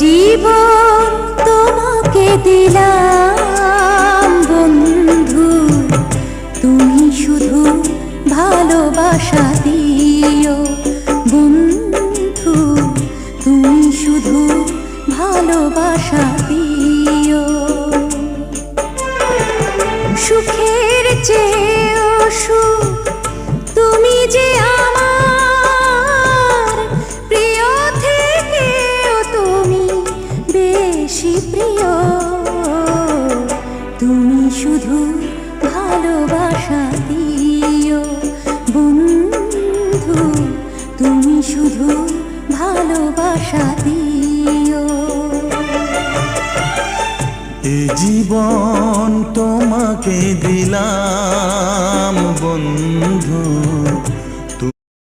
জীবন তোমাকে দিলাম বন্ধু, তুমি শুধু ভালোবাসা দিও বন্ধু, তুমি শুধু ভালোবাসা দিও। সুখের চেয়েও সুখ তুমি যে আমার প্রিয় থেকেও তুমি বেশি প্রিয়, তুমি শুধু ভালোবাসা দিও বন্ধু, তুমি শুধু ভালোবাসা দিও। এ জীবন তোমাকে দিলাম বন্ধু,